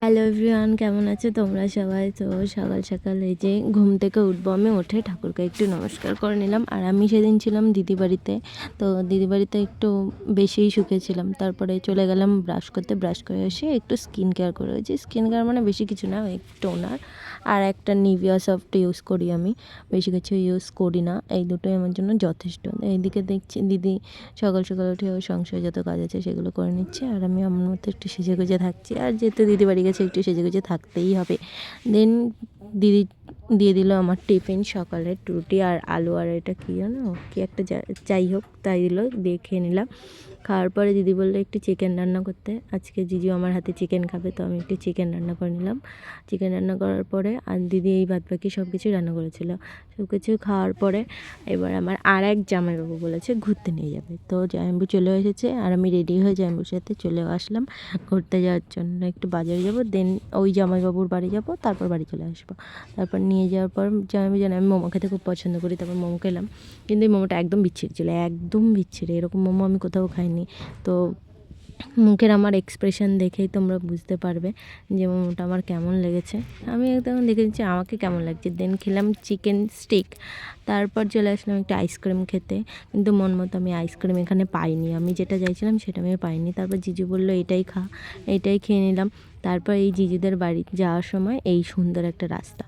Hello everyone, কেমন আছো তোমরা সবাই? তো সকাল সকাল এই যে ঘুম থেকে উঠবো, আমি উঠে ঠাকুরকে একটু নমস্কার করে নিলাম। আর আমি সেদিন ছিলাম দিদি বাড়িতে, তো দিদি বাড়িতে একটু বেশিই শুকেছিলাম। তারপরে চলে গেলাম ব্রাশ করতে, ব্রাশ করে এসে একটু স্কিন কেয়ার করে। ওই যে স্কিন কেয়ার মানে বেশি কিছু না, ওই টোনার আর একটা নিভিয়া সফট ইউজ করি আমি, বেশি কিছু ইউজ করি না। এই দুটোই আমার জন্য যথেষ্ট। এইদিকে দেখছি দিদি সকাল সকাল উঠে ওই সংসারে যত কাজ আছে সেগুলো করে নিচ্ছে, আর আমি আমার মতো একটু সেজে গুজে থাকছি। আর যেহেতু দিদি বাড়ি গেছে একটু সেজে গুজে থাকতেই হবে। দেন দিদি দিয়ে দিল আমার টিফিন, সকালের রুটি আর আলু, আর এটা কী জানো কি একটা যাই হোক তাই দিল, দিয়ে খেয়ে নিলাম। খাওয়ার পরে দিদি বললো একটু চিকেন রান্না করতে, আজকে জিজু আমার হাতে চিকেন খাবে, তো আমি একটু চিকেন রান্না করে নিলাম। চিকেন রান্না করার পরে আর দিদি এই বাদ বাকি সব কিছু রান্না করেছিল। সব কিছু খাওয়ার পরে এবার আমার আর এক জামাইবাবু বলেছে ঘুরতে নিয়ে যাবে, তো জামাইবাবু চলে এসেছে আর আমি রেডি হয়ে জামাইবাবুর সাথে চলেও আসলাম ঘুরতে যাওয়ার জন্য। একটু বাজারে যাব, দেন ওই জামাইবাবুর বাড়ি যাব, তারপর বাড়ি চলে আসবো। তারপর নিয়ে যাওয়ার পর জামাইবাবু জানে আমি মোমো খেতে খুব পছন্দ করি, তারপর মোমো খেলাম। কিন্তু এই মোমোটা একদম বিচ্ছিরি ছিল, একদম বিচ্ছিরি, এরকম মোমো আমি কোথাও খাইনি। তো মুখের আমার এক্সপ্রেশন দেখেই তোমরা বুঝতে পারবে যে মোমোটা আমার কেমন লেগেছে। আমি একদম দেখে নিচ্ছি আমাকে কেমন লাগছে। দেন খেলাম চিকেন স্টিক, তারপর চলে আসলাম একটা আইসক্রিম খেতে। কিন্তু মন মতো আমি আইসক্রিম এখানে পাইনি, আমি যেটা চাইছিলাম সেটা আমি পাইনি। তারপর জিজু বললো এটাই খা, এইটাই খেয়ে নিলাম। তারপর এই জিজুদের বাড়ি যাওয়ার সময় এই সুন্দর একটা রাস্তা,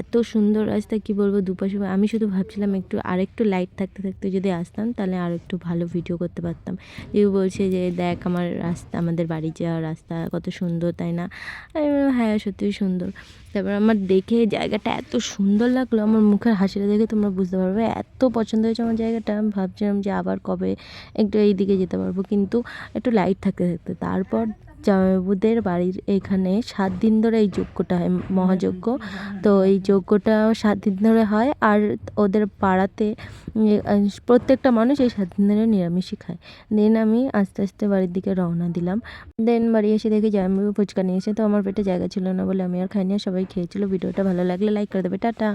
এত সুন্দর রাস্তা কি বলবো, দুপাশে আমি শুধু ভাবছিলাম একটু আরেকটু লাইট থাকতে থাকতে যদি আসতাম তাহলে আর একটু ভালো ভিডিও করতে পারতাম। জিজু বলছে যে দেখ আমার রাস্তা, আমাদের বাড়ি যাওয়ার রাস্তা কত সুন্দর, তাই না? আমি বললাম হ্যাঁ সত্যিই সুন্দর। তারপর আমার দেখে জায়গাটা এত সুন্দর লাগলো, আমার মুখের হাসিটা দেখে তোমরা বুঝতে পারবে এত পছন্দ হয়েছে আমার জায়গাটা। আমি ভাবছিলাম যে আবার কবে একটু এই দিকে যেতে পারবো, কিন্তু একটু লাইট থাকতে থাকতে। তারপর জামাইবাবুদের বাড়ির এখানে 7 দিন ধরে এই যজ্ঞটা হয়, মহাযজ্ঞ। তো এই যজ্ঞটা 7 দিন ধরে হয়, আর ওদের পাড়াতে প্রত্যেকটা মানুষ এই 7 দিন ধরে নিরামিষই খায়। দেন আমি আস্তে আস্তে বাড়ির দিকে রওনা দিলাম। দেন বাড়ি এসে দেখি জামাইবাবু ফুচকা নিয়ে এসে, তো আমার পেটে জায়গা ছিল না বলে আমি আর খাইনি, আর সবাই খেয়েছিল। ভিডিওটা ভালো লাগলে লাইক করে দেবে, টাটা।